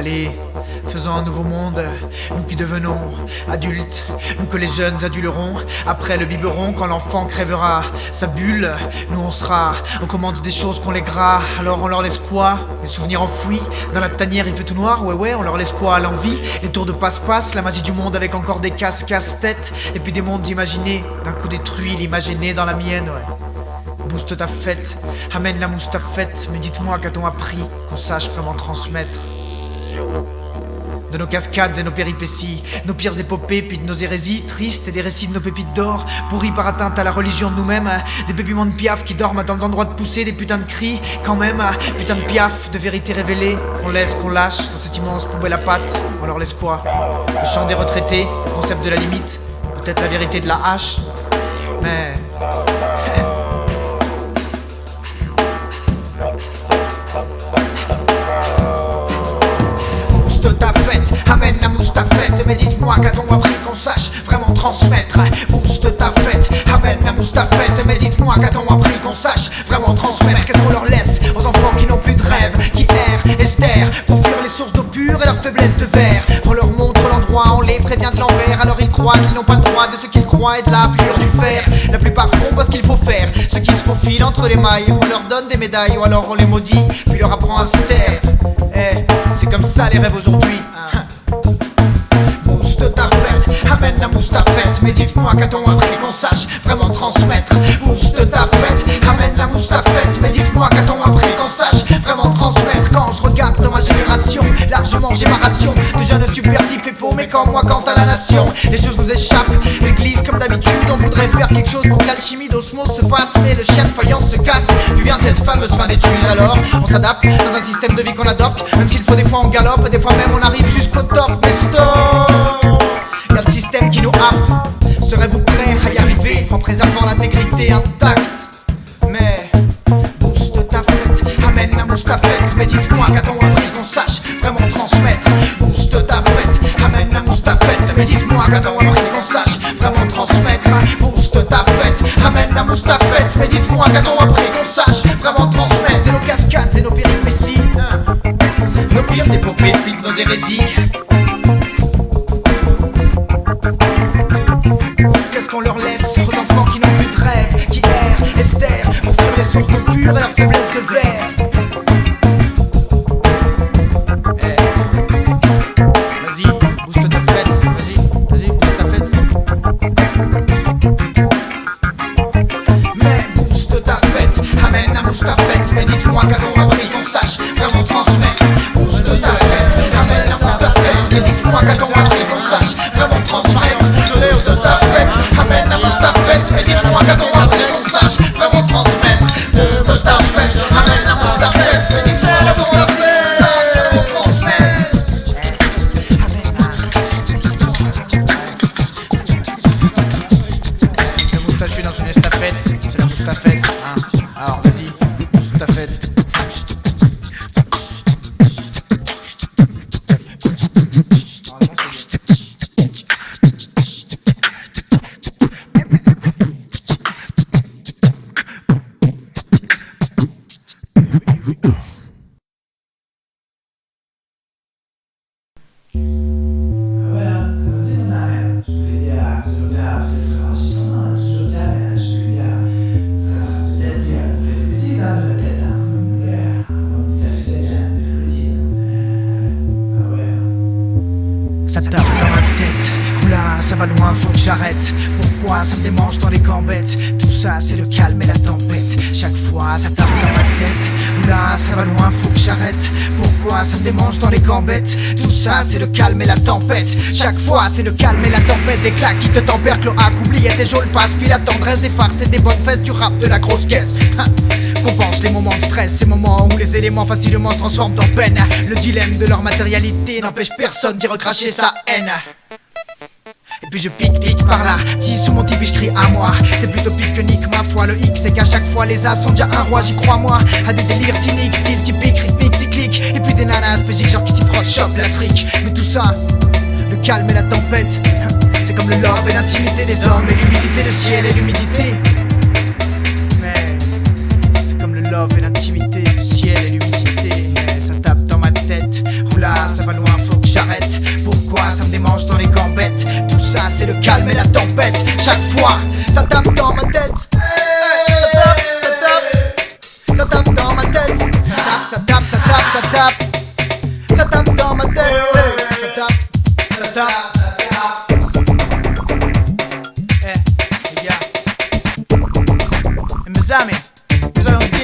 Allez, faisons un nouveau monde, nous qui devenons adultes, nous que les jeunes aduleront. Après le biberon, quand l'enfant crèvera sa bulle, nous on sera, on commande des choses qu'on les gras. Alors on leur laisse quoi? Les souvenirs enfouis, dans la tanière il fait tout noir, ouais, on leur laisse quoi? L'envie, les tours de passe-passe, la magie du monde avec encore des casse-tête. Et puis des mondes imaginés, d'un coup détruit, l'image est née dans la mienne, ouais. Booste ta fête, amène la moustafette, mais dites-moi qu'a-t-on appris qu'on sache vraiment transmettre de nos cascades et nos péripéties, nos pires épopées, puis de nos hérésies tristes et des récits de nos pépites d'or, pourris par atteinte à la religion de nous-mêmes, des bébiments de piaf qui dorment dans l'endroit de pousser des putains de cris, quand même, putain de piaf, de vérité révélée, qu'on laisse, qu'on lâche dans cette immense poubelle à pattes. On leur laisse quoi? Le chant des retraités, concept de la limite, peut-être la vérité de la hache, mais... Amène la moustafette, mais dites-moi qu'a-t-on appris qu'on sache vraiment transmettre? Booste ta fête, amène la moustafette, mais dites-moi qu'a-t-on appris qu'on sache vraiment transmettre? Qu'est-ce qu'on leur laisse aux enfants qui n'ont plus de rêve, qui errent et se terrent pour fuir les sources d'eau pure et leur faiblesse de verre? On leur montre l'endroit, on les prévient de l'envers, alors ils croient qu'ils n'ont pas le droit de ce qu'ils croient et de la pliure du fer. La plupart font parce qu'il faut faire ce qui se faufile entre les mailles. On leur donne des médailles ou alors on les maudit, puis leur apprend à se taire. C'est comme ça les rêves aujourd'hui. Booste ta fête, amène la moustafette, mais dites-moi qu'a-t-on appris qu'on sache vraiment transmettre? Booste ta fête, amène la moustafette, mais dites-moi qu'a-t-on appris qu'on sache vraiment transmettre? Quand je regarde dans ma génération, largement j'ai ma ration de jeunes subversifs et paumés comme moi quant à la nation. Les choses nous échappent, elles glissent comme d'habitude. On voudrait faire quelque chose pour que l'alchimie d'osmose se passe, mais le chien de faïence se casse. Puis vient cette fameuse fin d'études, alors on s'adapte dans un système de vie qu'on adopte, même s'il faut des fois on galope, des fois même on arrive jusqu'au top. Mais stop, y'a le système qui nous happe. Serez-vous prêts à y arriver en préservant l'intégrité intacte? Mais booste ta fête, amène la moustafette, mais dites-moi qu'a-t-on appris qu'on sache vraiment transmettre? Booste ta fête, amène la moustafette, mais dites-moi qu'a-t-on appris qu'on sache vraiment transmettre? Booste ta fête, amène la moustafette, mais dites-moi qu'a-t-on appris qu'on sache vraiment transmettre? De nos cascades et nos péripéties, nos pires épopées puis de nos hérésies. Qu'est-ce qu'on leur laisse aux enfants qui n'ont plus de rêve, qui errent et se terrent pour fuir les sources d'eau pure et leur faiblesse de verre? Vas-y, booste ta fête, vas-y, booste ta fête. Mais booste ta fête, amène la moustafette, mais dites-moi qu'a-t-on appris qu'on sache vraiment transmettre? Booste ta fête, amène la moustafette, mais dites-moi qu'a-t-on appris qu'on sache vraiment transmettre? Booste ta fête, amène la moustafette, mais dites-moi qu'a-t-on appris qu'on sache vraiment transmettre? Booste ta fête, amène la moustafette, mais dites-moi qu'a-t-on appris qu'on sache vraiment transmettre? Le moustachu dans une estafette, c'est la moustafette, hein. Alors vas-y, booste ta fête. Ça tape dans ma tête, oula, ça va loin, faut que j'arrête. Pourquoi ça me démange dans les gambettes? Tout ça c'est le calme et la tempête. Chaque fois ça tape dans ma tête, oula, ça va loin, faut que j'arrête. Pourquoi ça me démange dans les gambettes? Tout ça c'est le calme et la tempête. Chaque fois c'est le calme et la tempête. Des claques qui te tempèrent, cloaque, oubliez tes geôles passe. Puis la tendresse des farces et des bonnes fesses, du rap de la grosse caisse. Compense les moments de stress, ces moments où les éléments facilement se transforment en peine. Le dilemme de leur matérialité n'empêche personne d'y recracher sa haine. Et puis je pique par là, si sous mon tipi je crie à moi. C'est plutôt pique que nique ma foi. Le hic c'est qu'à chaque fois les as sont déjà un roi, j'y crois moi. À des délires cyniques, style typique, rythmique, cyclique. Et puis des nanas spéciques genre qui s'y frottent, chope la trique. Mais tout ça, le calme et la tempête, c'est comme le love et l'intimité des hommes. Et l'humilité, le ciel et l'humidité. Mais c'est comme le love et l'intimité, le ciel et l'humidité. Mais ça tape dans ma tête, oula ça va loin.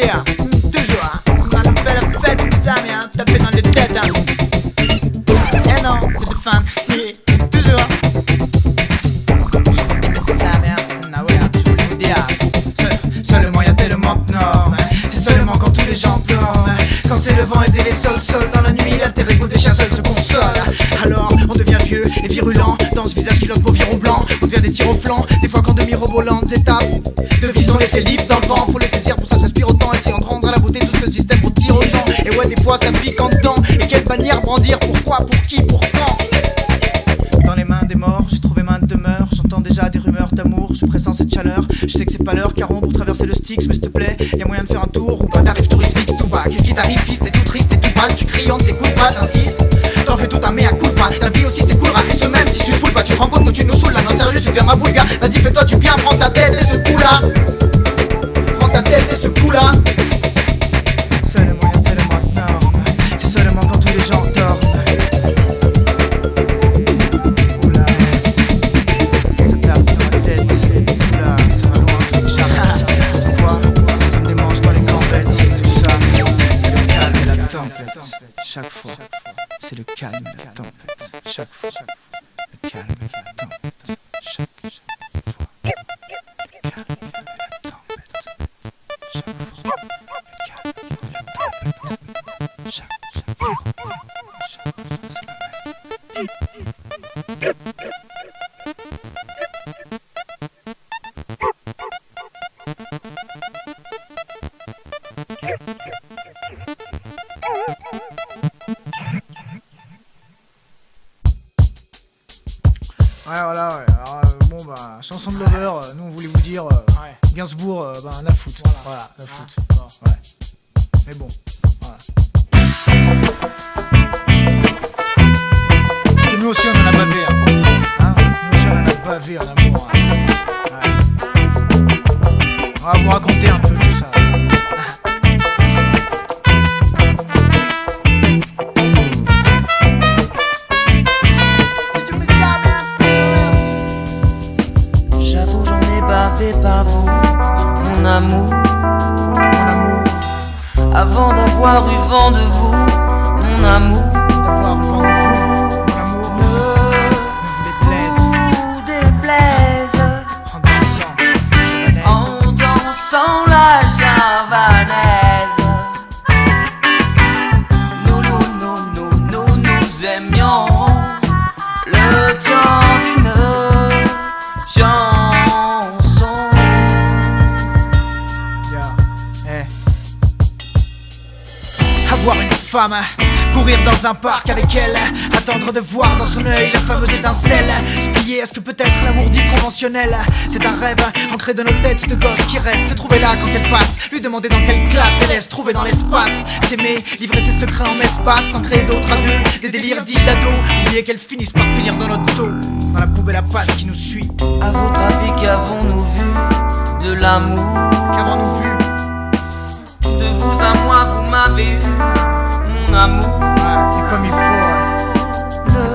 Yeah, toujours, hein. On a fait la fête, mes amis, hein. Tapé dans les têtes, hein. Eh non, c'est de feinte, yeah, toujours. Et mes amis, hein. Ah ouais, je voulais vous dire. Seulement y'a tellement de normes. C'est seulement quand tous les gens dorment. Quand c'est le vent et les sols dans la nuit, l'intérêt goût des chasseurs se console. Alors on devient vieux et virulent dans ce visage qui loque au viron blanc. On devient des tirs au flanc, des fois quand demi-robolantes étapes de vie sont laissées libres dans le vent. Faut les saisir pour ça se respire autant, essayant de rendre à la beauté tout ce que le système retire aux gens. Et ouais, des fois ça pique en dedans. Et quelle bannière brandir, pourquoi, pour qui, pour quand? Dans les mains des morts, j'ai trouvé main de demeure. J'entends déjà des rumeurs d'amour, je pressens cette chaleur. Je sais que c'est pas l'heure, caron pour traverser le Styx. Mais s'il te plaît, y'a moyen de faire un tour ou pas d'arrive touriste fixe tout bas. Qu'est-ce qui t'arrive, fils? T'es tout triste, t'es tout pâle, tu cries, on t'écoute pas, t'insistes. T'en fais tout un mea culpa, ta vie aussi c'est cool, et ce même si tu te foules pas, tu te rends compte que tu nous saoules là. Non sérieux, tu deviens ma boule, gars. Vas-y, fais-toi du bien, prends ta tête et ce coup-là. Prends ta tête et ce coup-là. Seulement y'a tellement de normes. C'est seulement quand tous les gens dorment. Chaque fois, c'est le calme et la tempête. Chaque fois, le calme et la tempête. Chaque fois, le calme et la tempête. Chaque fois, le calme et la tempête. Chaque fois, ouais, voilà, ouais. Alors, bon, bah, chanson de Lover, nous on voulait vous dire, Gainsbourg, bah, un à foutre. Voilà, un à foutre. Ouais. Mais bon, voilà. Parce que nous aussi on en a bavé, hein. Nous aussi on en a bavé en amour. Hein. Ouais. On va vous raconter un peu tout ça. Par vous, mon amour, avant d'avoir eu vent de vous, mon amour, ne vous déplaise, en dansant la javanaise. Nous aimions le temps d'une chanson. Avoir une femme, courir dans un parc avec elle, attendre de voir dans son œil la fameuse étincelle, se plier à ce que peut être l'amour dit conventionnel. C'est un rêve ancré dans nos têtes de gosses qui restent, se trouver là quand elle passe, lui demander dans quelle classe elle est, se trouver dans l'espace, s'aimer, livrer ses secrets en espace, sans créer d'autres à deux, des délires dits d'ado, oublier qu'elles finissent par finir dans notre dos, dans la poubelle à pâte qui nous suit. À votre avis, qu'avons-nous vu de l'amour? Qu'avons-nous vu? De vous à moi, vous m'avez eu, mon amour. Et comme il faut, Ne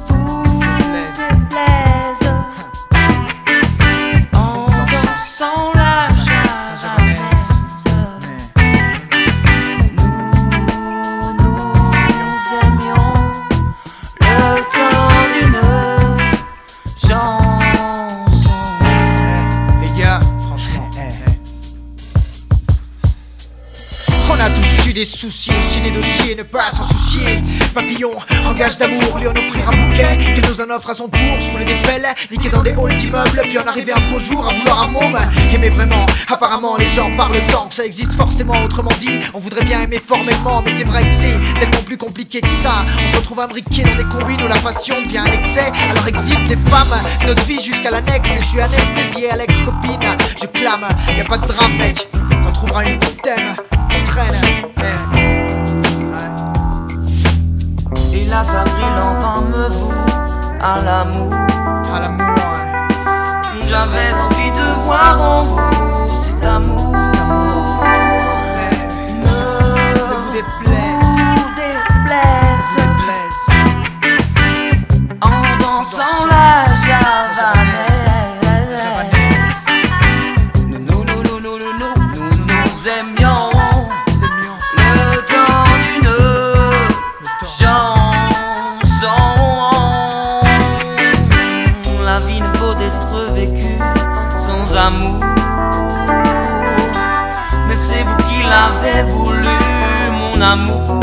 vous déplaise, en dansant la javanaise. Nous aimions le temps d'une chanson. les gars, franchement, on a tous eu des soucis, aussi des dossiers, ne pas s'en soucier. Papillon, engage d'amour, lui en offrir un bouquet, qu'il nous en offre à son tour, se rouler des pelles, niquer dans des halls d'immeubles, puis en arriver un beau jour à vouloir un môme. Aimer vraiment, apparemment les gens parlent tant que ça existe forcément, autrement dit, on voudrait bien aimer formellement, mais c'est vrai que c'est tellement plus compliqué que ça. On se retrouve imbriqué dans des combines où la passion devient un excès, alors exit les femmes, notre vie jusqu'à l'annexe, et je suis anesthésié à l'ex-copine, je clame, y a pas de drame mec, t'en trouveras une qui t'aime. Hélas, avril en vain me voue à l'amour. À l'amour, J'avais envie de voir en vous cet amour. ne vous déplaise, En dansant la javanaise. Nous aimions le temps d'une chanson. La vie ne vaut d'être vécue sans amour, mais c'est vous qui l'avez voulu, mon amour.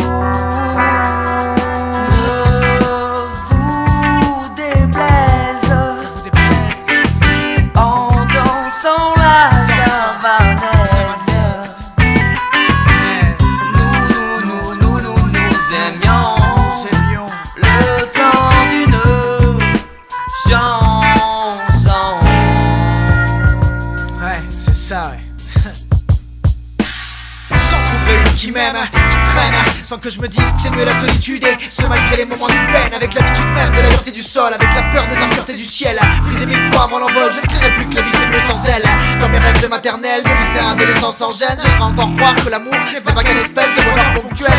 Qui m'aime, qui traîne, sans que je me dise que c'est mieux la solitude. Et ce malgré les moments de peine, avec l'habitude même de la dureté du sol, avec la peur des impuretés du ciel. Brisé 1000 fois avant l'envol, je ne crierai plus que la vie c'est mieux sans elle. Dans mes rêves de maternelle, de lycéen, adolescence sans gêne, je devrais encore croire que l'amour ce n'est pas qu'une espèce de bonheur ponctuel.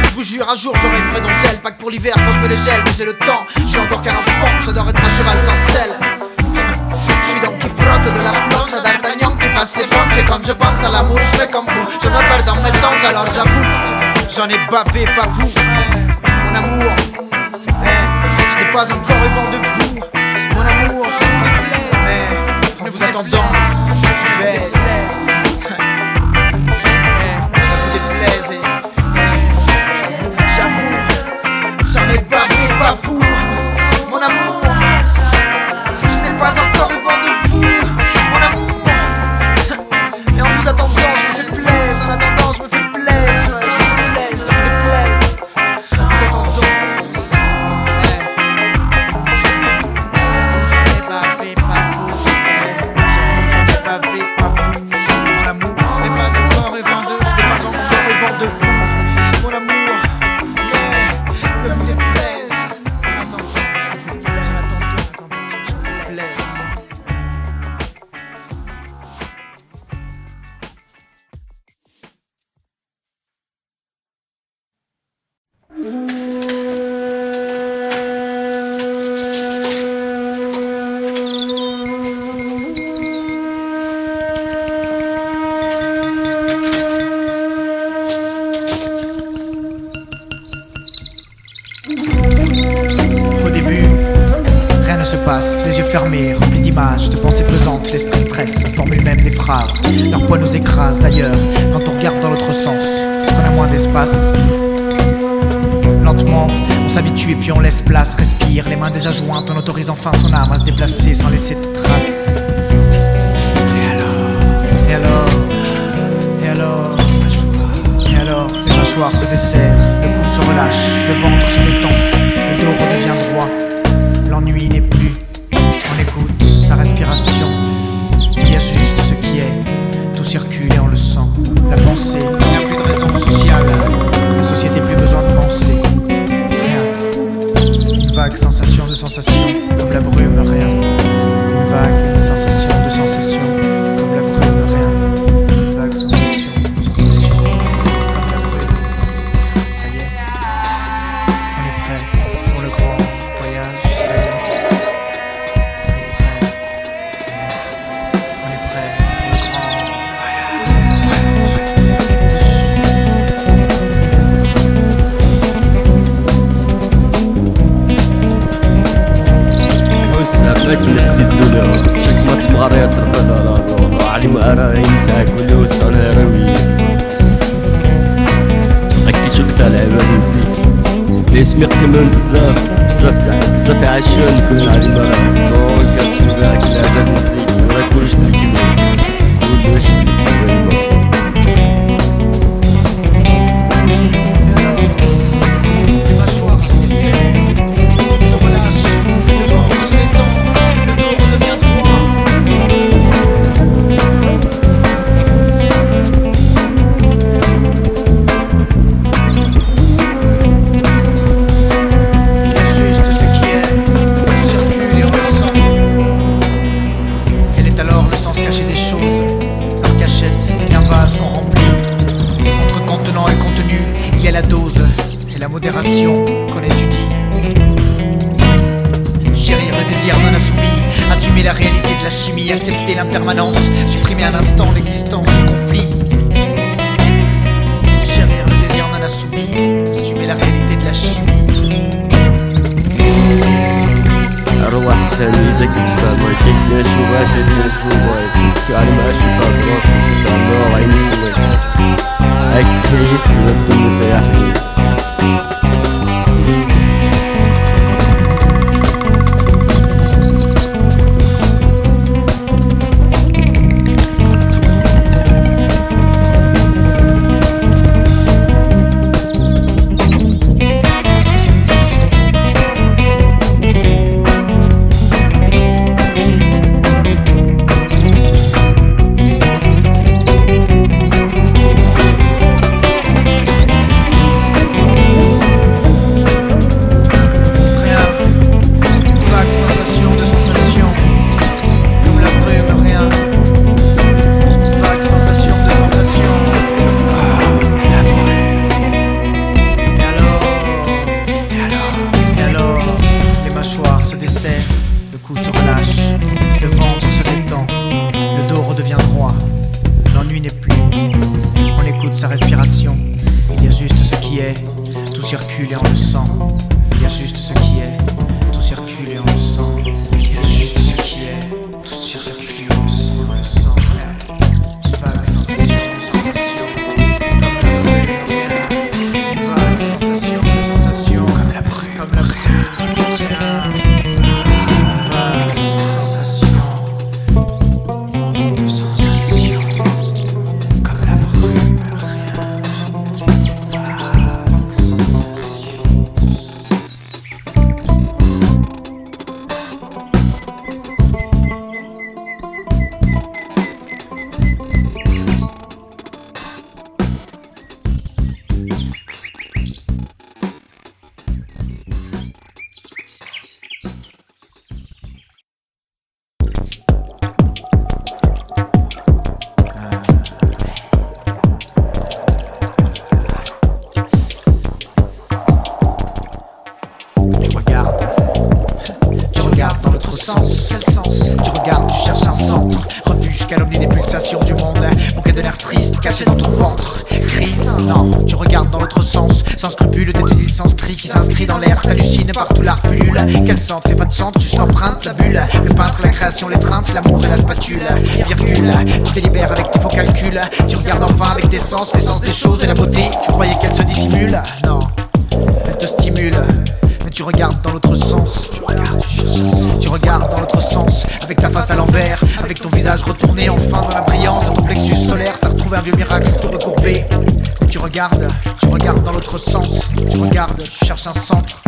Je vous jure, un jour j'aurai une vraie donzelle, pas que pour l'hiver quand je me les gèle, mais j'ai le temps, je suis encore qu'un enfant, j'adore être un cheval sans selle. Je suis donc qui frotte de la planche à d'Artagnan qui passe les bandes. Et quand je pense à l'amour, je fais comme vous. Je me perds dans mes songes, alors j'avoue, j'en ai bavé, pas vous. Mon amour, je n'ai pas encore eu vent de vous. Mon amour, mais en vous attendant, je baise. Ne vous déplaise, j'avoue, j'en ai bavé, pas vous. Mon amour, je n'ai pas encore eu vent de vous, mon amour. Et en vous attendant, je me fais plaisir. En attendant, je me fais plaisir. Je me fais plaisir, je me fais plaisir. En vous attendant, je n'ai pas fait pas vous. Je n'ai pas fait pas vous, mon amour. Je n'ai pas encore eu vent de, je n'ai pas encore eu vent de vous, mon amour. Mais ne vous déplaise. En attendant, je me fais plaisir. En attendant, je me fais plaisir. Au début, rien ne se passe, les yeux fermés, remplis d'images, de pensées pesantes, l'esprit stresse, on formule même des phrases. Leur poids nous écrase d'ailleurs, quand on regarde dans l'autre sens, parce qu'on a moins d'espace. Lentement, on s'habitue et puis on laisse place, respire, les mains déjà jointes, on autorise enfin son âme à se déplacer sans laisser de traces. Et alors, les mâchoires se desserrent, le cou se relâche, le ventre se détend, le dos redevient droit, l'ennui n'est plus, on écoute sa respiration, il y a juste ce qui est, tout circule et on le sent, la pensée, il n'y a plus de raison sociale, la société plus besoin de penser, rien, une vague sensation de sensation, comme la brume, rien, une vague sensation de sensation, comme la brume, rien, une vague sensation. Pour le grand voyage, on est prêt pour le grand وسافك للسدولة شك ما تبغى يترفض على علم أرى ينسى كل وسعنا روي أكيد شو كتال عباد نسيت اسمي كمان بزاف يعشون يكون علي مرة طول كتشوف معاك العباد نسيت ورا كلش بالكبير كلش بالكبير qu'on étudie. Chérir le désir non assouvi, assumer la réalité de la chimie, accepter l'impermanence, supprimer un instant l'existence du conflit. sa respiration. Il y a juste ce qui est, tout circule et on le sent. Il y a juste ce qui est, tout circule et on le sent. Il y a juste ce qui est, tout circule et on le sent, on le sent. Vague sensation, vague sensation, comme la brume, comme la brume, vague sensation, de sensation, comme la brume, dans l'autre sens. Quel sens? Tu regardes, tu cherches un centre, refuge, calomnie des pulsations du monde. Bouquet de l'air triste caché dans ton ventre. Crise? Non, tu regardes dans l'autre sens. Sans scrupule, t'étudies le sanskrit qui s'inscrit dans l'air. T'hallucines partout l'art pullule. Quel centre? Y'a pas de centre, juste l'empreinte, la bulle. Le peintre, la création, l'étreinte, l'amour et la spatule. Virgule, tu te libères avec tes faux calculs. Tu regardes enfin avec tes sens, l'essence des choses et la beauté. Tu croyais qu'elle se dissimule? Non, elle te stimule. Mais tu regardes dans l'autre sens. Tu regardes dans l'autre sens. Avec ta face à l'envers, avec ton visage retourné enfin dans la brillance de ton plexus solaire. T'as retrouvé un vieux miracle tout recourbé. Mais tu regardes dans l'autre sens. Tu regardes, tu cherches un centre.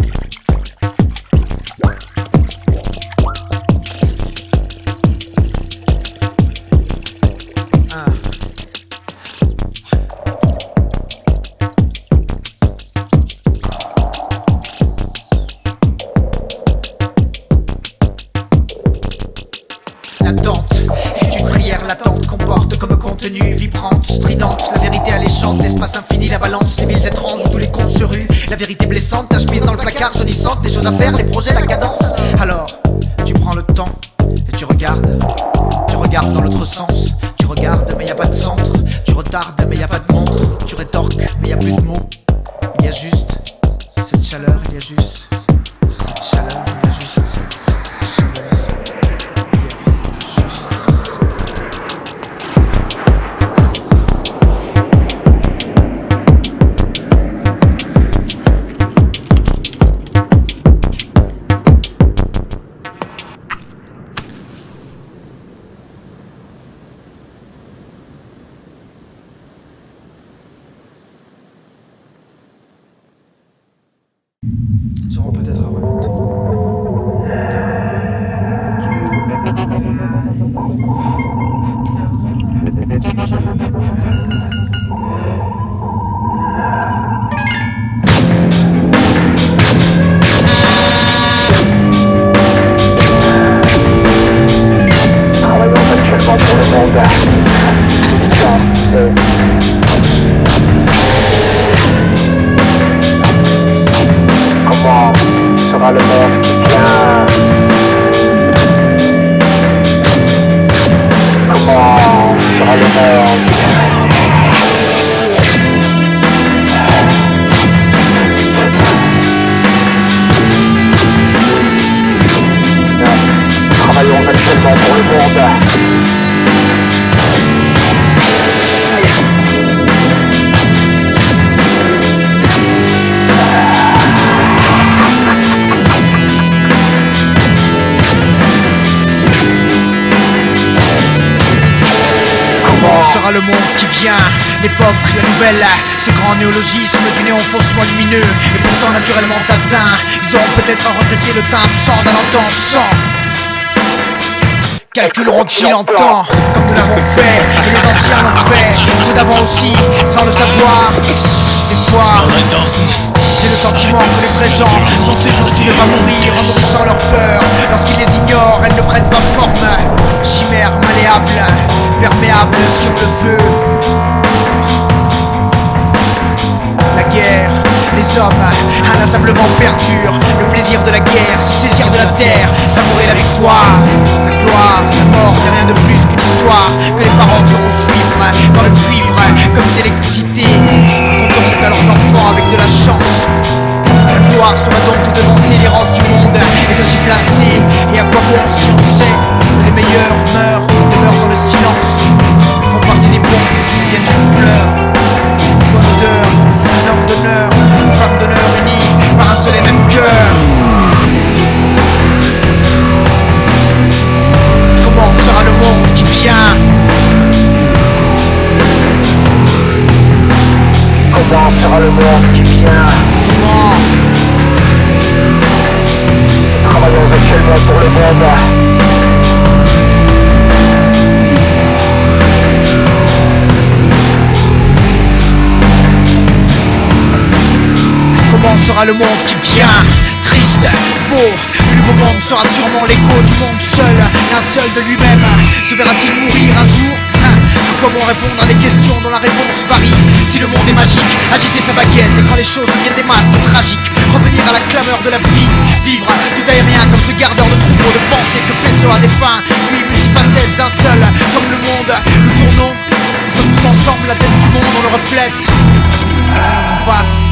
L'attente est une prière latente, comporte comme contenu vibrante, stridente, la vérité alléchante, l'espace infini, la balance, les villes étranges où tous les contes se ruent, la vérité blessante, ta chemise dans le placard jaunissante, des choses à faire, les projets, la cadence. Alors, tu prends le temps et tu regardes dans l'autre sens, tu regardes mais y a pas de centre, tu retardes mais y a pas de montre, tu rétorques mais y a plus de mots, il y a juste cette chaleur, il y a juste cette chaleur, il y a juste cette chaleur. Seront peut-être à remonter. Travaillons actuellement pour le monde. Comment sera le monde qui vient? Comment sera le monde? Travaillons actuellement pour le monde. Sera le monde qui vient, l'époque, la nouvelle, ce grand néologisme du néon faussement lumineux et pourtant naturellement atteint. Ils auront peut-être à regretter le teint absent d'un antan sans. Calculeront-ils en temps, comme nous l'avons fait, et les anciens l'ont fait, ceux d'avant aussi, sans le savoir. Des fois, j'ai le sentiment que les vrais gens sont ceux qui ont su ne pas mourir en nourrissant leur peur. Lorsqu'ils les ignorent, elles ne prennent pas forme. Chimère malléable, perméable sur le feu. La guerre, les hommes inlassablement perdurent. Le plaisir de la guerre, se saisir de la terre, savourer la victoire. La gloire, la mort n'est rien de plus qu'une histoire que les parents feront suivre dans le cuivre comme une électricité Comment sera le monde qui vient? Nous travaillons actuellement pour le monde. Comment sera le monde qui vient? Triste, beau, le nouveau monde sera sûrement l'écho du monde seul. L'un seul de lui-même se verra-t-il mourir un jour? Comment répondre à des questions dont la réponse varie? Si le monde est magique, agiter sa baguette, et quand les choses deviennent des masques tragiques, revenir à la clameur de la vie, vivre tout aérien comme ce gardeur de troupeaux de pensée que Pesso a dépeint. Lui, multifacettes, un seul, comme le monde, nous tournons, nous sommes tous ensemble, la tête du monde, on le reflète. On passe,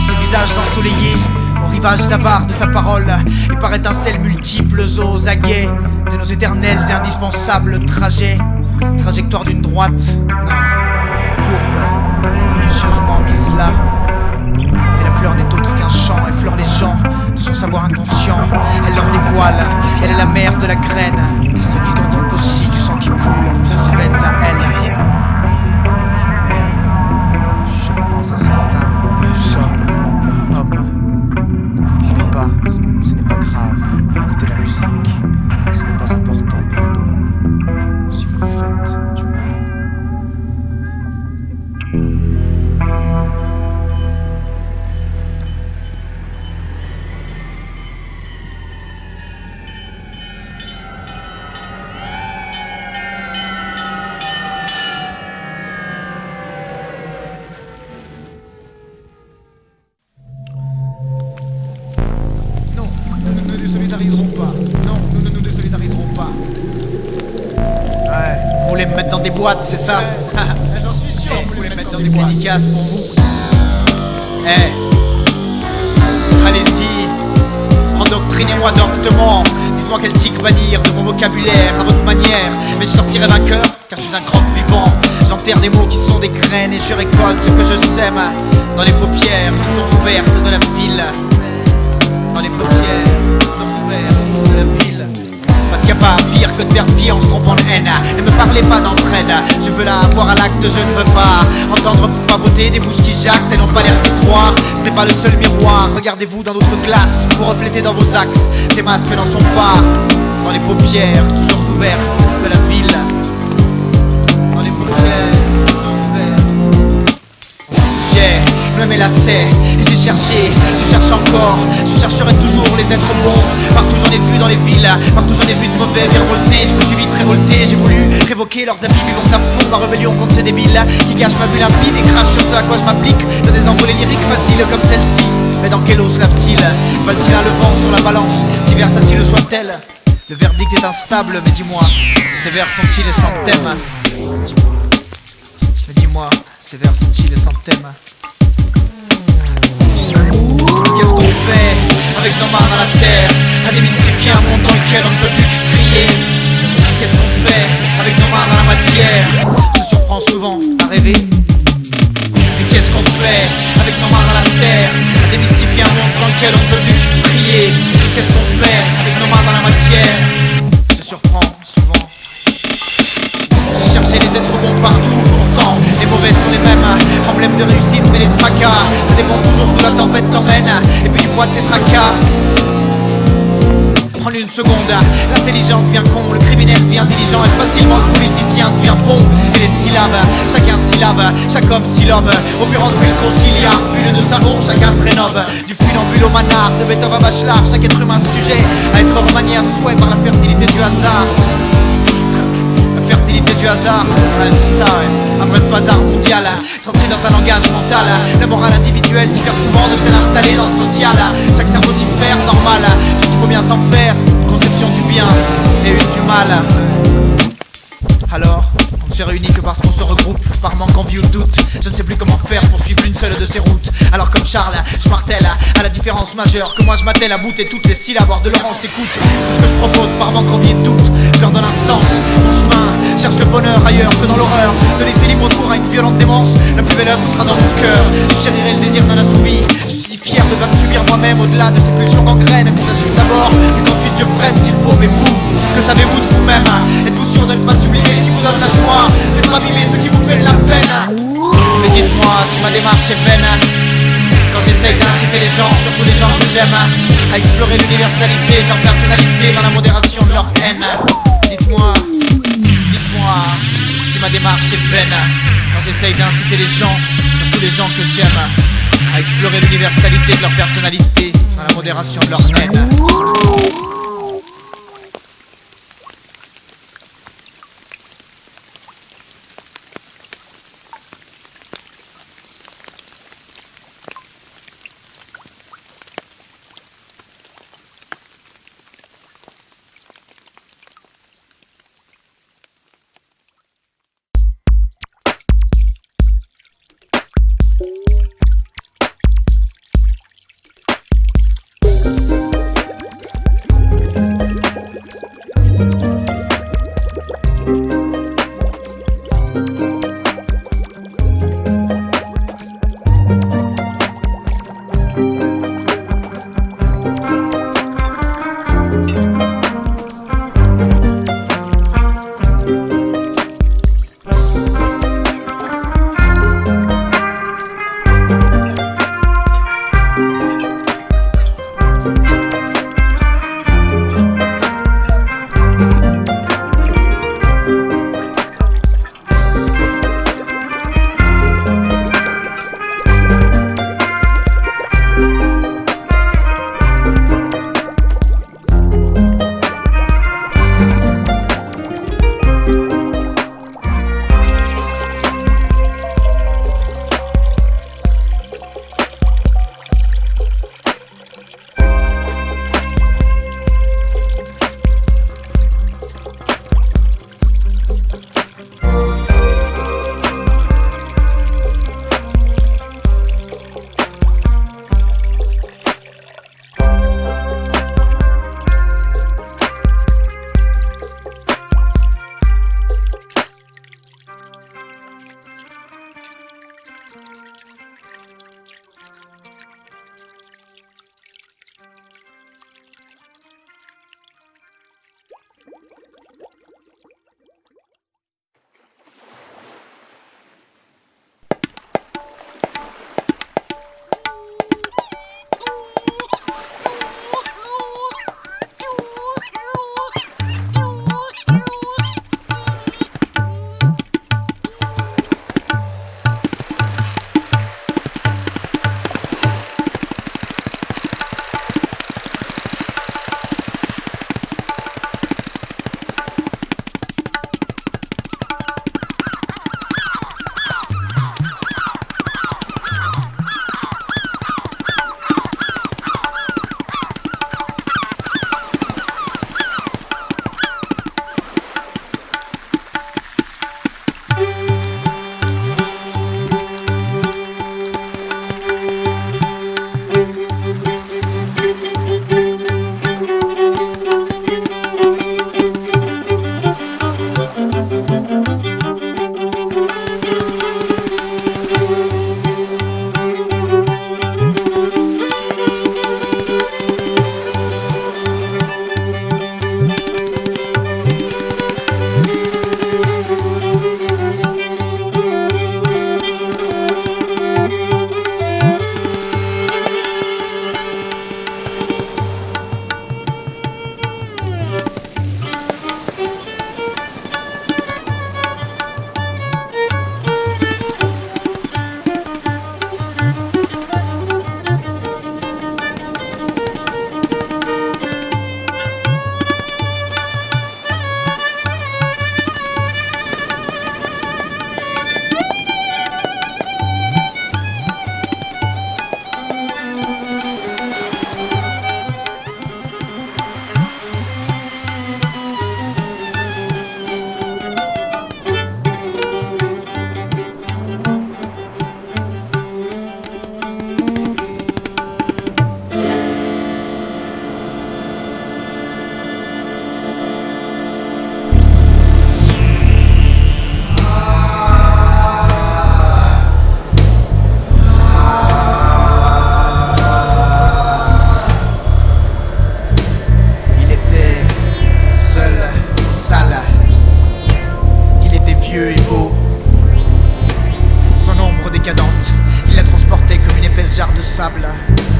ces visages ensoleillés, aux rivages avares de sa parole, et par étincelles multiples aux aguets de nos éternels et indispensables trajets. Trajectoire d'une droite, courbe, minutieusement mise là. Et la fleur n'est autre qu'un chant, effleure les gens de son savoir inconscient. Elle leur dévoile, elle est la mère de la graine, sans évitant donc aussi du sang qui coule de ses veines à elle. Mais, chuchotement incertain que nous sommes, hommes, ne comprenez pas, ce n'est pas grave, écoutez la musique, ce n'est pas important pour nous. Si vous faites du mal. Non, nous ne nous désolidariserons pas. Non, nous ne nous désolidariserons pas. Ouais, vous voulez me mettre dans des boîtes, c'est ça? J'en suis sûr, vous voulez me mettre dans des boîtes. Dédicace pour vous. Eh, allez-y, endoctrinez-moi doctement. Dites-moi quel tic bannir de mon vocabulaire à votre manière. Mais je sortirai vainqueur, car je suis un croque vivant. J'enterre des mots qui sont des graines et je récolte ce que je sème dans les paupières toujours ouvertes de la ville. Dans les paupières toujours ouvertes de la ville. Parce qu'il n'y a pas pire que de perdre pied en se trompant de haine. Ne me parlez pas d'entraide, je veux la voir à l'acte, je ne veux pas entendre pas beauté des bouches qui jactent et n'ont pas l'air d'y croire. Ce n'est pas le seul miroir, regardez-vous dans d'autres glaces, vous reflétez dans vos actes. Ces masques n'en sont pas dans les paupières toujours ouvertes de la ville. Dans les paupières toujours ouvertes. J'ai noué mes lacets et j'ai cherché, je cherche encore, je chercherai toujours les êtres bons. Partout j'en ai vu dans les villes, partout j'en ai vu de mauvais virevoltés. Je me suis vite révolté, j'ai voulu révoquer leurs habits vivant à fond ma rébellion contre ces débiles qui gâchent ma vue limpide et crachent sur ce à quoi je m'applique. Dans des envolées lyriques faciles comme celle-ci. Mais dans quel eau se lave-t-il? Valent-ils un levant sur la balance, si versatile soit-elle? Le verdict est instable, mais dis-moi, ces vers sont-ils sans thème? Mais dis-moi, ces vers sont-ils sans thème? Qu'est-ce qu'on fait avec nos mains dans la terre, à démystifier un monde dans lequel on ne peut plus que crier? Qu'est-ce qu'on fait avec nos mains dans la matière? Je surprends souvent à rêver. Mais qu'est-ce qu'on fait avec nos mains dans la terre, à démystifier un monde dans lequel on ne peut plus que crier? Qu'est-ce qu'on fait avec nos mains dans la matière? Je surprends souvent. J'ai cherché les êtres bons partout, pourtant les mauvais sont les mêmes. Emblèmes de réussite mais les tracas, ça dépend toujours d'où la tempête t'emmène. Et puis du poids de tes tracas. En une seconde, l'intelligent devient con, le criminel devient diligent, et facilement le politicien devient bon. Et les syllabes, chacun syllabe, chaque homme syllabe. Opérant bulle concilia, bulle de savon, chacun se rénove. Du funambule au manard, de Beethoven à Bachelard, chaque être humain sujet à être remanié à souhait par la fertilité du hasard. La fertilité du hasard, ouais, c'est ça, ouais. Un vrai bazar mondial, s'inscrit dans un langage mental. La morale individuelle diffère souvent de celle installée dans le social. Chaque cerveau s'y fait normal, puisqu'il faut bien s'en faire. Conception du bien et une du mal. Alors, on ne s'est réunis que parce qu'on se regroupe, par manque envie ou de doute. Je ne sais plus comment faire pour suivre une seule de ces routes. Alors comme Charles, je martèle à la différence majeure que moi je m'attelle à bouter toutes les syllabes de Laurence écoute. C'est tout ce que je propose par manque envie et de doute. Je leur donne un sens, mon chemin cherche le bonheur ailleurs que dans l'horreur. De laisser libre cours à une violente démence. La plus belle œuvre sera dans mon cœur. Je chérirai le désir non assouvi. Je suis si fier de ne pas me subir moi-même au-delà de ces pulsions gangrènes que j'assume d'abord, et qu'ensuite je freine s'il faut. Mais vous, que savez-vous de vous-même? Êtes-vous sûr de ne pas sublimer ce qui vous donne la joie, de ne pas mimer ce qui vous fait la peine? Mais dites-moi si si ma démarche est vaine, quand j'essaye d'inciter les gens, surtout les gens que j'aime, à explorer l'universalité de leur personnalité dans la modération de leur haine. Dites-moi si ma démarche est vaine, quand j'essaye d'inciter les gens, surtout les gens que j'aime, à explorer l'universalité de leur personnalité dans la modération de leur haine. jarre de sable,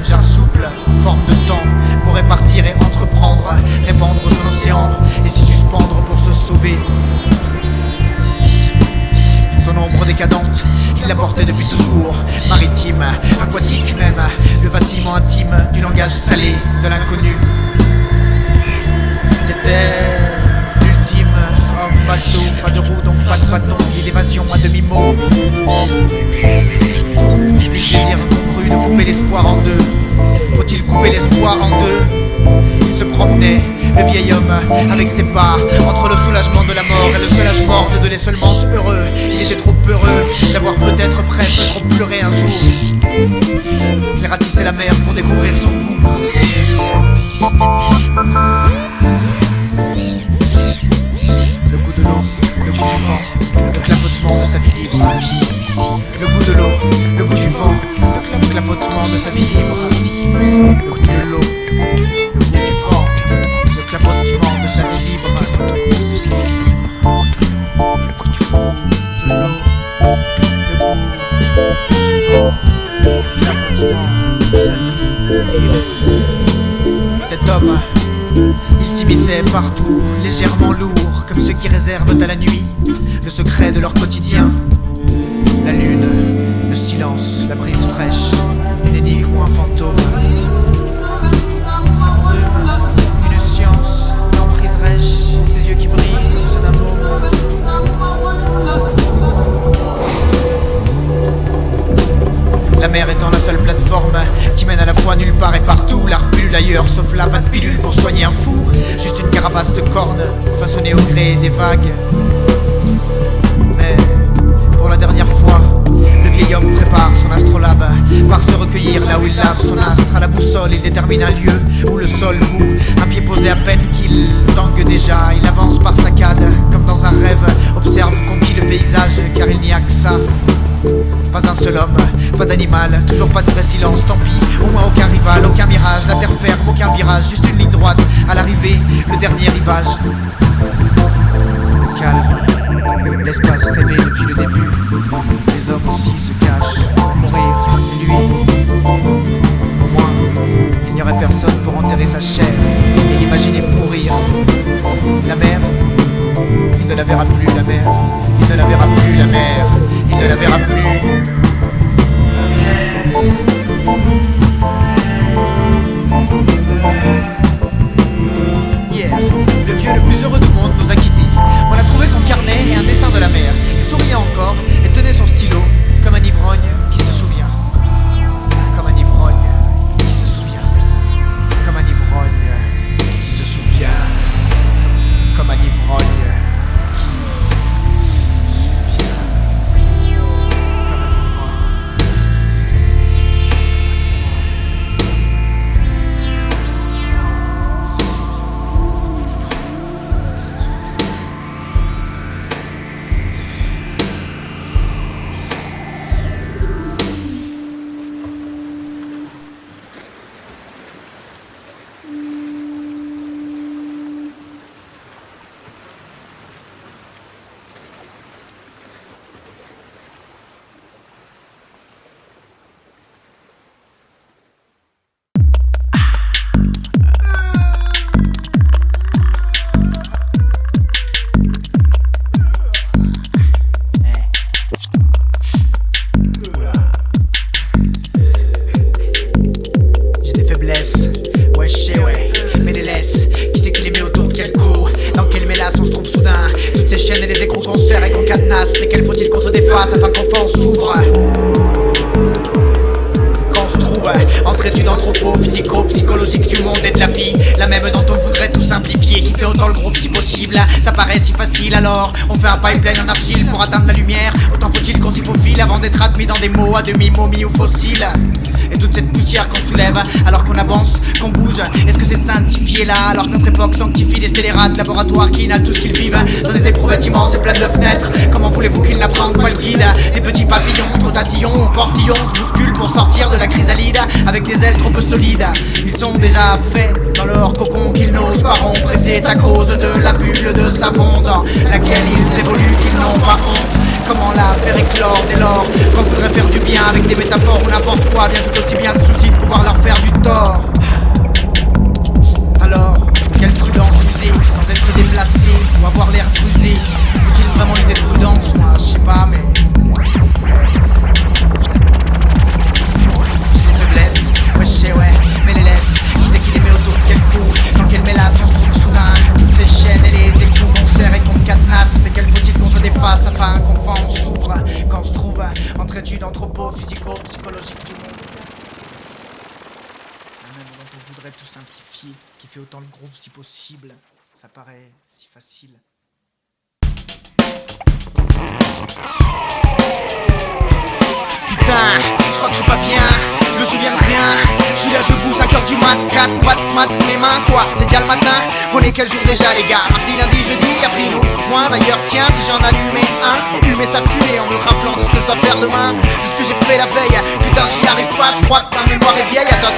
jarre souple, forme de temps, pour répartir et entreprendre, répandre son océan et s'y suspendre pour se sauver. Son ombre décadente, il la portait depuis toujours, maritime, aquatique même, le vacillement intime du langage salé de l'inconnu. C'était l'ultime homme bateau, pas de roue donc pas de bâton, et d'évasion à demi-mot. Puis le désir cru de couper l'espoir en deux. Faut-il couper l'espoir en deux? Il se promenait, le vieil homme, avec ses pas, entre le soulagement de la mort et le soulagement mort de les seulement heureux. Il était trop heureux d'avoir peut-être presque trop pleuré un jour. Il ratissait la mer pour découvrir son goût. Le goût de l'eau, le goût du vent, le clapotement de sa vie libre. Le goût de l'eau, le goût du vent, le clapotement de sa vie libre. Le goût de l'eau, le goût du vent, le clapotement de sa vie libre. Le goût du vent, de l'eau, le goût du vent, le clapotement de sa vie libre. Cet homme, il s'immisçait partout, légèrement lourd, comme ceux qui réservent à la nuit le secret de leur quotidien. La lune, le silence, la brise fraîche, une énigme ou un fantôme. Sa brume, une science, l'emprise rêche, ses yeux qui brillent comme ceux d'un môme. La mer étant la seule plateforme qui mène à la fois nulle part et partout. L'art pullule ailleurs, sauf là, pas de pilule pour soigner un fou. Juste une carapace de cornes, façonnée au gré des vagues. Mais, pour la dernière fois, le vieil homme prépare son astrolabe. Part se recueillir là où il lave son astre. À la boussole, il détermine un lieu où le sol bout. Un pied posé à peine qu'il tangue déjà. Il avance par saccades, comme dans un rêve. Observe conquis le paysage, car il n'y a que ça. Pas un seul homme, pas d'animal, toujours pas de vrai silence, tant pis. Au moins aucun rival, aucun mirage, la terre ferme, aucun virage. Juste une ligne droite, à l'arrivée, le dernier rivage. Le calme, l'espace rêvé depuis le début. Les hommes aussi se cachent pour mourir, et lui, au moins, il n'y aurait personne pour enterrer sa chair et l'imaginer pourrir. La mer, il ne la verra plus, la mer. Il ne la verra plus, la mer. Il ne la verra plus. Hier, le vieux le plus heureux du monde nous a quittés. On a trouvé son carnet et un dessin de la mer. Il souriait encore et tenait son stylo comme un ivrogne qui se souvient. Comme un ivrogne qui se souvient. Comme un ivrogne qui se souvient. Comme un ivrogne. Et les écrous qu'on serre et qu'on cadenasse. Lesquels faut-il qu'on se défasse afin qu'enfin on s'ouvre? Quand on se trouve entre études anthropo, physico, psychologique du monde et de la vie, la même dont on voudrait tout simplifier, qui fait autant le groupe si possible. Ça paraît si facile alors on fait un pipeline en argile pour atteindre la lumière. Autant faut-il qu'on s'y faufile avant d'être admis dans des mots à demi momies ou fossiles. Et toute cette poussière qu'on soulève alors qu'on avance, qu'on bouge, est-ce que c'est sanctifié là? Alors que notre époque sanctifie des scélérats de laboratoires qui inhalent tout ce qu'ils vivent dans des éprouvettes immenses et pleines de fenêtres. Comment voulez-vous qu'ils n'apprennent pas le guide? Des petits papillons, trop tatillons, portillons se bousculent pour sortir de la chrysalide avec des ailes trop peu solides. Ils sont déjà faits dans leur cocon qu'ils n'osent pas rompre, et c'est à cause de la bulle de savon dans laquelle ils évoluent qu'ils n'ont pas honte. Comment la faire éclore dès lors qu'on voudrait faire du bien avec des métaphores ou n'importe quoi, bien tout aussi bien de soucis de pouvoir leur faire du tort. Alors, quelle prudence user sans être déplacé ou avoir l'air rusé? Faut-il vraiment user de prudence? Moi, je sais pas, mais j'ai des faiblesses, ouais je sais, ouais, mais les laisse. Qui c'est qui les met autour de quel fou? Dans quelle mélasse on se trouve soudain? Toutes ces chaînes et les écrous qu'on serre et qu'on cadenasse. Mais quel faut-il qu'on se défasse afin qu'enfin on s'ouvre? Quand on se trouve entre études anthropo-physico-psychologiques du monde, un même dont on voudrait tout simplifier, qui fait autant le groove si possible. Ça paraît si facile. Putain, je crois que je suis pas bien, je me souviens de rien. Je suis là, je boue 5h du mat, 4 pattes, mat, mes mains, quoi, c'est déjà le matin. On est quel jour déjà les gars? Mardi, lundi, jeudi, après nous juin. D'ailleurs tiens, si j'en allumais un et humais sa fumée en me rappelant de ce que je dois faire demain, de ce que j'ai fait la veille. Putain j'y arrive pas, je crois que ma mémoire est vieille. Attends.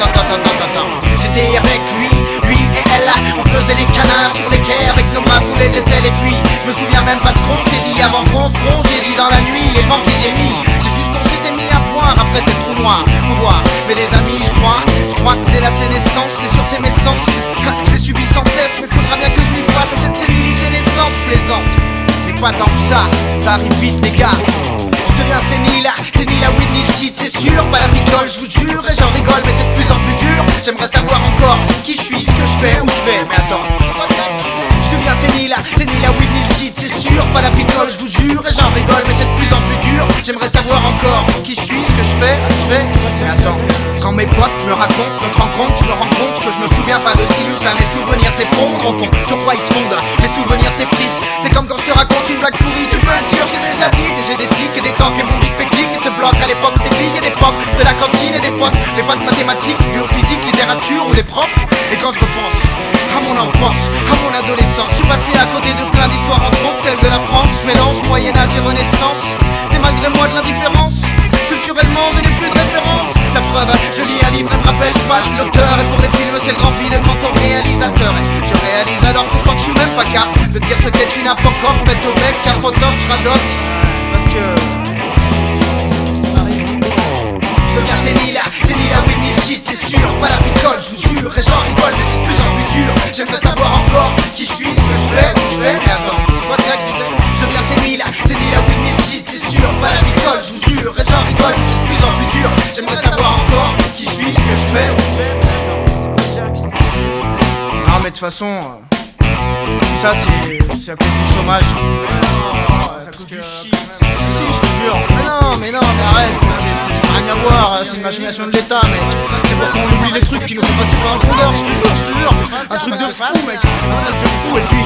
J'étais avec lui et elle, on faisait des câlins sur les quais avec nos bras sous les aisselles. Et puis, je me souviens même pas de ce qu'on s'est dit avant qu'on se gronde. J'ai dit dans la nuit et le vent qui gémit. J'ai juste qu'on s'était mis à point, après c'est le trou noir, faut voir. Mais les amis, je crois que c'est la sénescence, c'est sûr c'est mes sens. Je l'ai subi sans cesse, mais faudra bien que je m'y fasse à cette sénilité naissante plaisante. Mais pas tant que ça arrive vite les gars. Je deviens sénile à Whitney shit, c'est sûr, pas la picole, je vous jure, et j'en rigole, mais c'est de plus en plus dur. J'aimerais savoir encore qui je suis, ce que je fais, où je vais, mais attends. Je deviens sénile à Whitney shit, c'est sûr, pas la picole, je vous jure, et j'en rigole, mais c'est de plus en plus dur. J'aimerais savoir encore qui je suis, ce que je fais, où je vais, mais attends. Quand mes potes me racontent notre rencontre, je me rends compte que je me souviens pas de si où ça, mes souvenirs s'effondrent au fond. Sur quoi ils se fondent? Mes souvenirs s'effritent. C'est comme quand je te raconte une blague pourrie, tu peux être sûr, j'ai déjà dit. Et j'ai des tics et des tanks et mon big fait clic qui se bloque à l'époque des billes et des potes, de la cantine et des potes, les potes mathématiques, biophysique, littérature ou les profs. Et quand je repense à mon enfance, à mon adolescence, je suis passé à côté de plein d'histoires, entre autres celle de la France. Mélange Moyen-Âge et Renaissance, c'est malgré moi de l'indifférence. Culturellement je n'ai plus de référence. La preuve, je lis un livre et me rappelle pas l'auteur. Et pour les films c'est le grand vide quant au réalisateur. Et je réalise alors que je crois que je suis même pas capable de dire ce qu'est une apocope, mettre au bec, car photop, je radote. Parce que je deviens sénile à Whitney shit, c'est sûr, pas la picole, je vous jure, et j'en rigole, mais c'est de plus en plus dur. J'aimerais savoir encore qui je suis, ce que je fais, où je vais, mais attends, c'est quoi déjà que je deviens sénile à Whitney shit, c'est sûr, pas la picole, je vous jure, et j'en rigole, mais c'est de plus en plus dur. J'aimerais savoir encore qui je suis, ce que je fais, où je vais, mais attends, c'est quoi déjà que non mais de toute façon, tout ça c'est à cause du chômage. C'est à cause du shit. Si, je te jure. Mais arrête, c'est rien à voir, c'est une machination de l'État, mec. C'est pour qu'on oublie les trucs qui nous font passer pour un condor, je te jure. Un truc de fou, mec. Un truc de fou, et puis,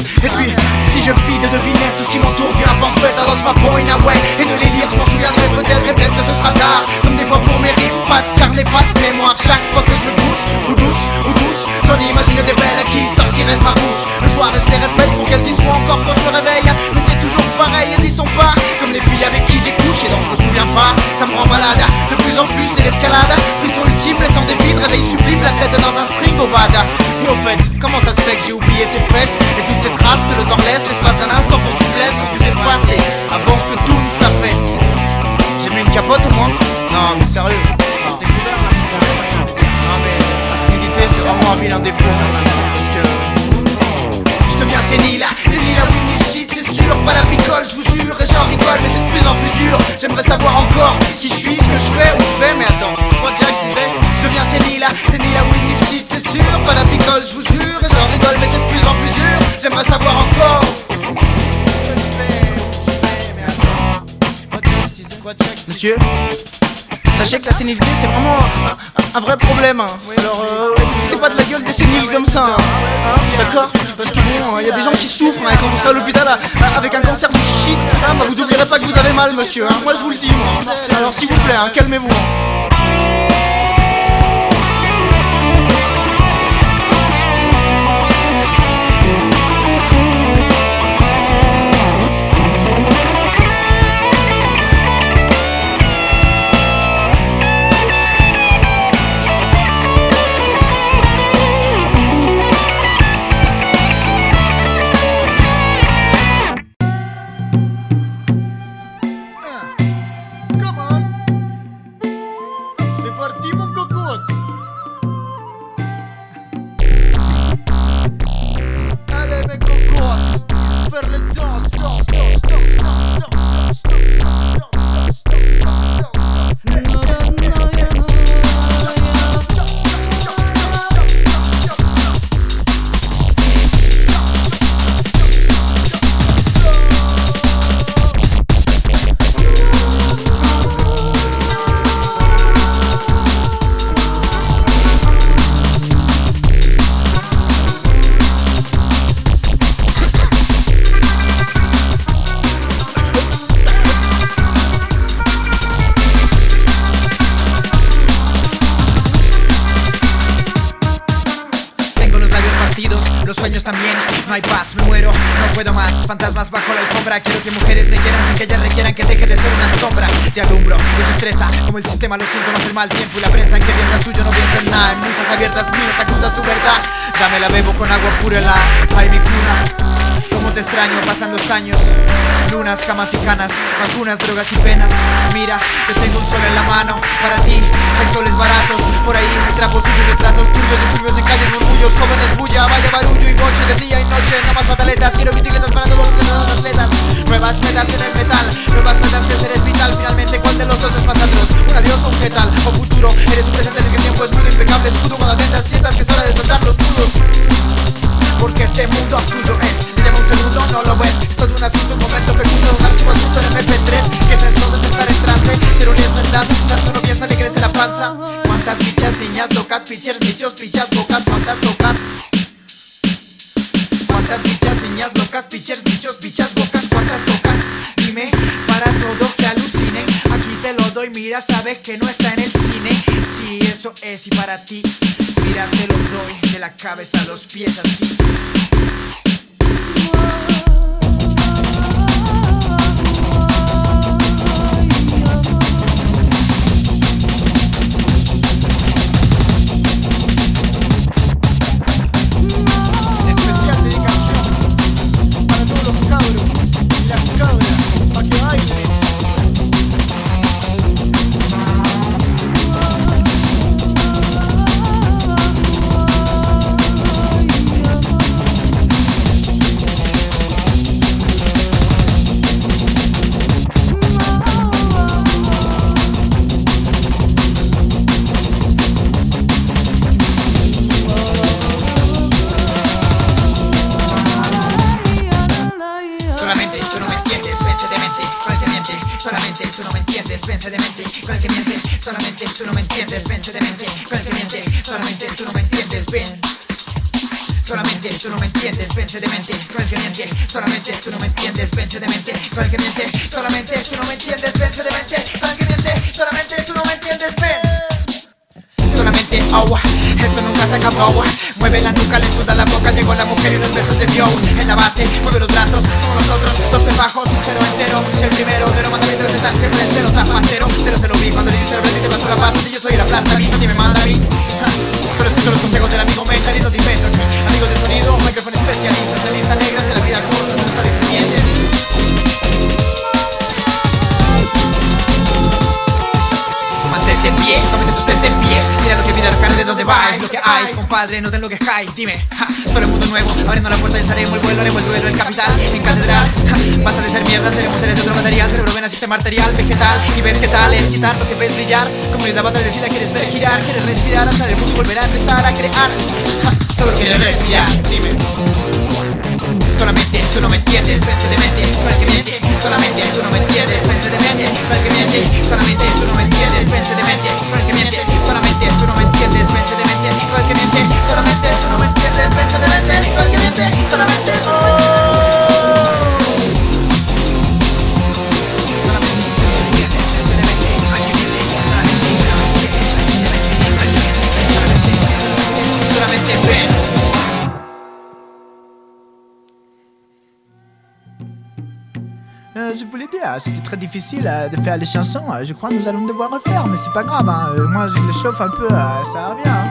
si je fis des devinettes, tout ce qui m'entoure vient pense bête, alors je m'appoint away. Et de les lire, je m'en souviendrai peut-être, et peut-être que ce sera tard. Comme des fois pour mes rimes, pas de car les pas de mémoire. Chaque fois que je me couche, ou douche, j'en imagine des belles qui sortiraient de ma bouche. Le soir, et je les répète pour qu'elles y soient encore quand je me réveille. Mais c'est toujours pareil, elles y sont pas. Comme les filles avec qui j'ai couché, donc je me souviens pas. Ça me rend malade, de plus en plus c'est l'escalade. Frisson ultime, laissant des vides, réveil sublime, la tête dans un string au bad. Et au fait, comment ça se fait que j'ai oublié ces fesses et toutes ces traces que le temps laisse, l'espace d'un instant pour que tu te laisses, quand tu sais passer, avant que tout ne s'affaisse. J'ai mis une capote au moins? Non mais sérieux. Non mais la sénilité c'est vraiment un vilain défaut quand même. Parce que je deviens sénile à Whitney shit, c'est sûr, pas la picole, je vous jure, et j'en rigole, mais c'est de plus en plus dur. J'aimerais savoir encore qui je suis, ce que je fais, où je vais, mais attends, c'est quoi déjà que je disais? Je deviens sénile à Whitney shit, c'est sûr, pas la picole, je vous jure, et j'en rigole, mais c'est de plus en plus dur. J'aimerais savoir encore ce que je fais, où je vais, mais attends, c'est quoi déjà que je disais? Monsieur, sachez que la sénilité c'est vraiment un vrai problème. Alors foutez pas de la gueule des séniles comme ça, d'accord? Parce que bon, y a des gens qui souffrent et quand vous serez à l'hôpital avec un cancer du shit, bah vous oublierez pas que vous avez mal, monsieur. Moi je vous le dis, moi. Alors s'il vous plaît, calmez-vous. hay paz, me muero, no puedo más. Fantasmas bajo la alfombra, quiero que mujeres me quieran sin que ellas requieran que deje de ser una sombra. Te alumbro, eso estresa, como el sistema, los síntomas, el mal tiempo y la prensa. ¿En qué piensas tú? Yo no pienso en nada. En musas abiertas, mías, acusa su verdad. Dame la bebo con agua pura, la ay mi cuna. Cómo te extraño, pasan los años. Lunas, camas y canas, vacunas, drogas y penas. Mira, te tengo un sol en la mano. Para ti hay soles baratos. Por ahí hay trapos sucios de tratos turbios, disturbios en calles, murmullos, jóvenes, bulla, vaya barullo y boche de día y noche. No más pataletas, quiero bicicletas para todos los atletas. Nuevas metas en el metal, nuevas metas que ser es vital. Finalmente, ¿cuál de los dos es más atroz? Un adiós o un qué tal, o futuro. Eres un presente en el que el tiempo es mudo, impecable escudo. Cuando atentas sientas que es hora de soltar los nudos. Porque este mundo absurdo es. Te llama un segundo, no lo ves. Es todo un asunto, un momento fecundo. Un archivo asunto en MP3. Que es entonces estar en trance. Ser un lienzo en danza. Tanto uno piensa, le crece la panza. Cuántas bichas, niñas, locas, pitchers, bichos, pichas, bocas. Cuántas locas. Cuántas bichas, niñas, locas, pitchers, bichos, bichas, bocas. Cuántas locas. Dime, para todo que alucinen. Aquí te lo doy, mira, sabes que no está en el cine. Sí, eso es y para ti. Mira, te lo doy de la cabeza a los pies así. Especial dedicación para todos los cabros y las cabras, para que bailen. Solamente tú no me entiendes, vence de mente con el que miente. Solamente tú no me entiendes, vence de mente con el que miente. Solamente tú no me entiendes, vence de mente con el que miente. Solamente tú no me entiendes, ven. Solamente tú no me entiendes, vence de mente con el que miente. Solamente tú no me entiendes, vence de mente con el que miente. Solamente tú no me entiendes, vence de mente con el que miente. Solamente tú no me entiendes, ven. Solamente agua, esto nunca se acabó agua. Mueve la nuca, le suda la boca, llegó la mujer y los besos de Dios. En la base, mueve los brazos, somos nosotros, 12 bajos, un cero entero. Si el primero de los mandamientos es estar siempre en cero, tapacero. Cero se lo vi cuando le dice al rey te vas a la paz. Y yo soy la plata, a mí nadie me manda a mí. Pero escucho los consejos del amigo mentalito de invento aquí. Amigos de sonido, micrófono especialistas en lista negra, de la vida corta, no estar eficientes. Mantente en pie, comete tus tente en pie. Mira lo que viene a la cara de donde va, es lo que hay. Compadre, no te lo que hay, dime, solo el mundo nuevo, abriendo la puerta y haremos el vuelo, haremos el duelo, el capital, en catedral. Basta de ser mierda, seremos seres de otro material. Cerebro, vena, sistema arterial, vegetal. Y ves qué tal, es quitar lo que ves brillar. Comunidad batalla de vida, quieres ver girar, quieres respirar, hasta el mundo volverá a empezar a crear. Solo quieres respirar, dime. Solamente tú no me entiendes, vence de mente con el que miente. Solamente tú no me entiendes, vence de mente con el que miente. Solamente tú no me entiendes, vence de mente con el que miente. Solamente tú no me entiendes, vence de mente con el que miente. Solamente tú no me entiendes, vence de mente con el que miente. Solamente Je voulais dire, c'était très difficile de faire les chansons. Je crois que nous allons devoir refaire, mais c'est pas grave. Hein. Moi, je les chauffe un peu, ça revient. Hein.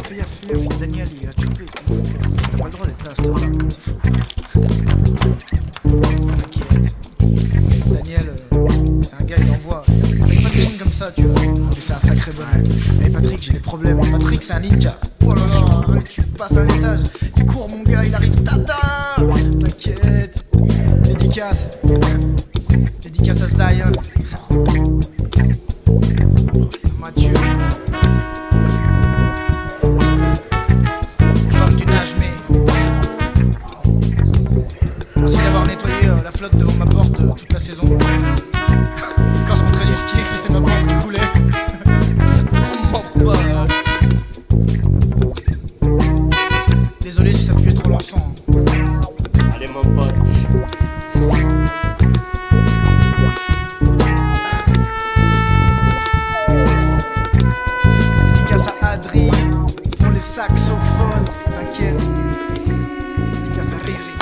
fais gaffe, Daniel il a chopé, t'es fou. T'as pas le droit d'être là, ça va, c'est fou. T'inquiète. Daniel, c'est un gars, il envoie. Il fait pas de lignes comme ça, tu vois. Mais c'est un sacré bonhomme. Hey Patrick, j'ai des problèmes. Patrick, c'est un ninja. Oh là là, tu passes un étage. Il court, mon gars, il arrive. Tata! T'inquiète. Dédicace. Dédicace à Zion. Mathieu. Femme du nage, mais. Merci d'avoir nettoyé la flotte devant ma porte toute la saison. Quand je rentrais du ski et que c'est ma porte qui coulait. Désolé si ça puait trop l'encens. Allez mon pote. Dédicace à Adri pour les saxophones, t'inquiète. Dédicace à Riri.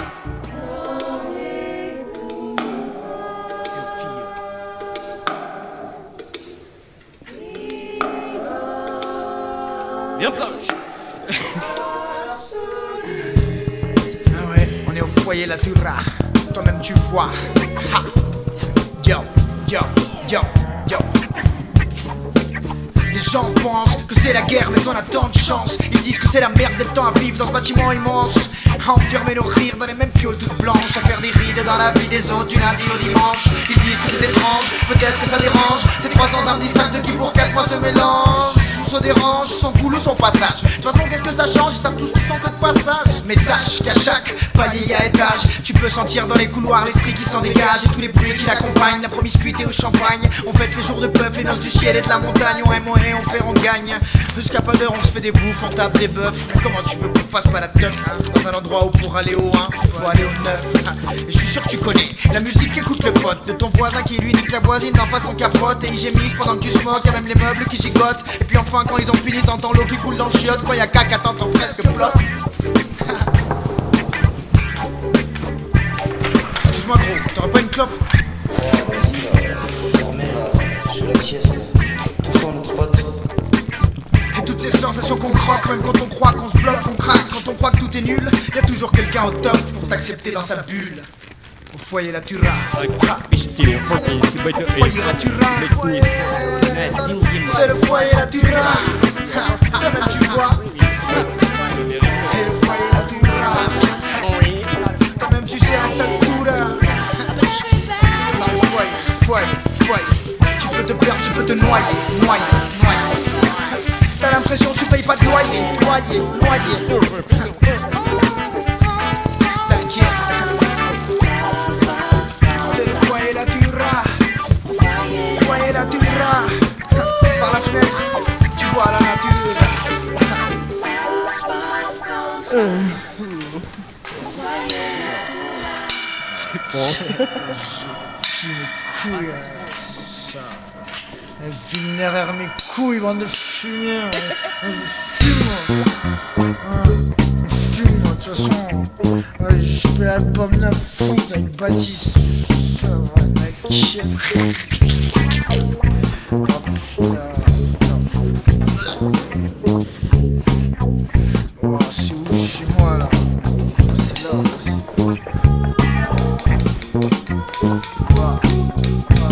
Et aux filles. Viens planche. Ah ouais, on est au foyer La Turra. Toi-même tu vois. Ha. Yo, yo, yo, yo. Les gens pensent que c'est la guerre mais on a tant de chance. Ils disent que c'est la merde d'être temps à vivre dans ce bâtiment immense, à enfermer nos rires dans les mêmes pioles toutes blanches, à faire des rides dans la vie des autres du lundi au dimanche. Ils disent que c'est étrange, peut-être que ça dérange. Ces 300 âmes distinctes qui pour 4 mois se mélangent. Se dérange, son coule ou son passage. De toute façon qu'est-ce que ça change, ils savent tous qu'ils sont que de passage. Mais sache qu'à chaque palier à étage, tu peux sentir dans les couloirs l'esprit qui s'en dégage. Et tous les bruits qui l'accompagnent, la promiscuité au champagne. On fête les jours de puff, les noces du ciel et de la montagne. On aime, on fait, on gagne. Jusqu'à pas d'heure, on se fait des bouffes, on tape des bœufs. Mais comment tu veux qu'on fasse pas la teuf dans un endroit où pour aller au 1, faut aller au 9. Et je suis sûr que tu connais la musique qu'écoute le pote de ton voisin qui lui nique la voisine d'en face son capote. Et il gémisse pendant que tu smokes, y'a même les meubles qui gigotent. Et puis enfin quand ils ont fini, t'entends l'eau qui coule dans le chiotte. Quand y'a caca, t'entends presque plop. Excuse-moi gros, t'aurais pas une clope? Vas-y, je remets là, je fais la sieste. Touche-toi mon spot. Et toutes ces sensations qu'on croque, même quand on croit qu'on se bloque, qu'on craque, quand on croit que tout est nul, y'a toujours quelqu'un au top pour t'accepter dans sa bulle. Au foyer La Turra. Foyer La Turra. C'est le foyer La Turra. Toi-même tu vois. Et le foyer La Turra. Toi-même tu sais à ta altura. Foyer. Tu peux te perdre, tu peux te noyer. T'as l'impression que tu payes pas de loyer. T'inquiète. C'est le foyer La Turra. Foyer La Turra. Par la fenêtre, tu vois la nature. J'ai mes couilles. Ça. Elle vulnéraire mes couilles, bande de fumier. Je fume. On fume, de toute façon. Je fais l'album La Foot avec Baptiste. Ça va, t'inquiète. Oh putain. Oh, c'est où chez moi là? C'est là.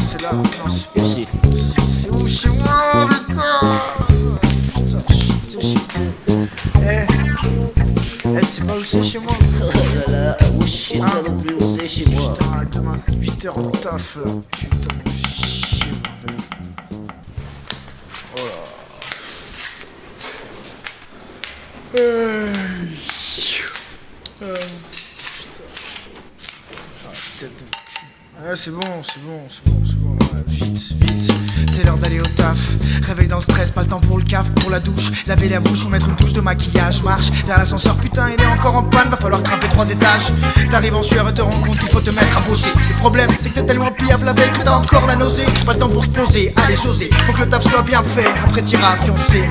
C'est là. Non, c'est ici. C'est où chez moi, putain? Putain, elle sait pas où c'est chez moi. Oh là là, où je sais pas non plus où c'est chez moi. Putain, demain 8h de taf là. Putain, mais chier, bordel. Oh là. Putain. Ah, tête de cul. Ah, c'est bon. Ouais, vite. C'est l'heure d'aller au taf. Réveil dans le stress, pas le temps pour le caf, pour la douche. Laver la bouche ou mettre une touche de maquillage. Marche vers l'ascenseur, putain, il est encore en panne. Va falloir grimper 3 étages. T'arrives en sueur et te rends compte qu'il faut te mettre à bosser. Le problème, c'est que t'es tellement pliable la veille que t'as encore la nausée. Pas le temps pour se poser, allez José. Faut que le taf soit bien fait, après t'iras pioncer.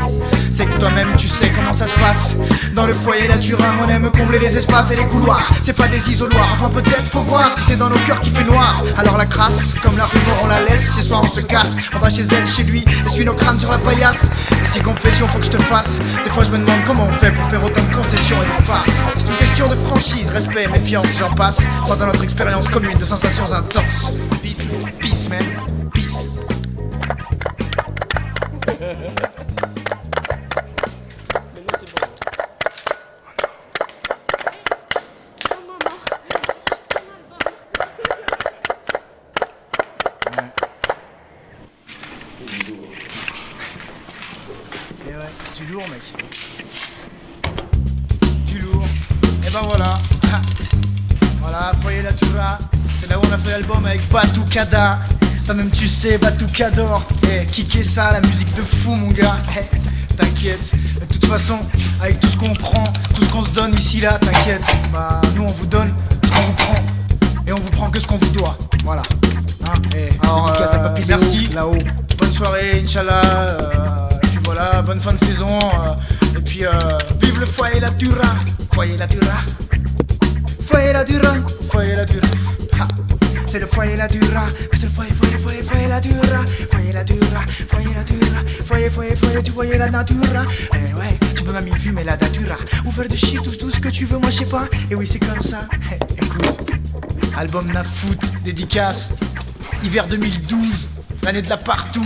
C'est que toi-même tu sais comment ça se passe. Dans le foyer la Turin, on aime combler les espaces et les couloirs. C'est pas des isoloirs, enfin peut-être faut voir si c'est dans nos cœurs qu'il fait noir. Alors la crasse, comme la rumeur on la laisse. Ce soir on se casse, on va chez elle, chez lui, et suit nos crânes sur la paillasse. Et si confession faut que je te fasse, des fois je me demande comment on fait pour faire autant de concessions et de farces. C'est une question de franchise, respect, méfiance, j'en passe. Croise dans notre expérience commune de sensations intenses. Peace, peace man, peace. Et ouais, du lourd mec. Du lourd. Et ben voilà. Voilà, Foyer La Tura. C'est là où on a fait l'album avec Batucada. Toi-même tu sais, Batucador. Eh, kicker ça, la musique de fou mon gars. Eh, t'inquiète. De toute façon, avec tout ce qu'on prend, tout ce qu'on se donne ici là, t'inquiète. Bah nous on vous donne ce qu'on vous prend. Et on vous prend que ce qu'on vous doit. Voilà. Hein, alors, merci. Là-haut. Bonne soirée, Inch'Allah. Et puis voilà, bonne fin de saison. Et puis vive le Foyer La Tura. Foyer La Tura. Foyer La Tura. Foyer La Tura. Ha. C'est le Foyer La Tura. C'est le foyer La Tura. Foyer La Tura. Foyer La Tura. Foyer, tu voyais la natura. Eh ouais, tu peux même y fumer la natura. Ou faire de shit ou tout ce que tu veux, moi je sais pas. Et oui, c'est comme ça. Écoute, album Nafoot, dédicace. Hiver 2012, l'année de la partouze.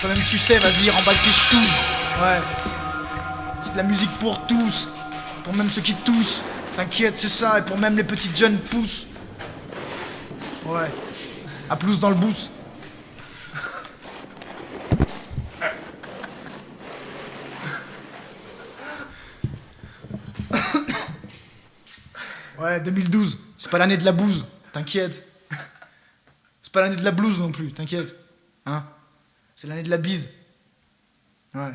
Toi-même tu sais, vas-y, remballe tes shoes. Ouais, c'est de la musique pour tous. Pour même ceux qui toussent. T'inquiète, c'est ça, et pour même les petites jeunes pousses. Ouais, à plus dans le boost. Ouais, 2012, c'est pas l'année de la bouse, t'inquiète. C'est pas l'année de la blouse non plus, t'inquiète. Hein? C'est l'année de la bise. Ouais.